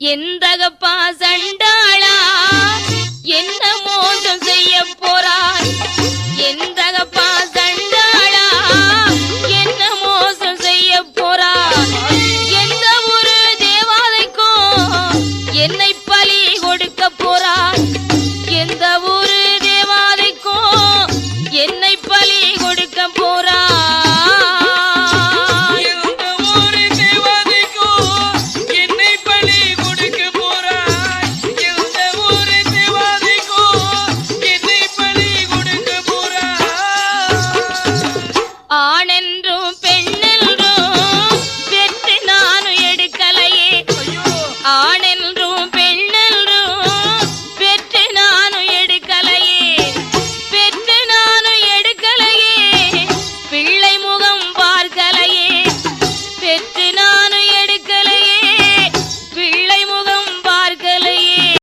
எந்தகப்பா சண்டாளா என்ன மோசம் செய்ய போறாய் எந்தகப்பா சண்டாளா என்ன மோசம் செய்ய போறாய் எந்த ஒரு தேவாதைக்கும் என்னை பலி கொடுக்க போறாய் எந்த ஒரு தேவாதைக்கும் என்னை பலி கொடுக்க போறாய் ஆணென்றும் பெண்ணென்றும் பெற்று நானும் எடுக்கலையே ஆணென்றும்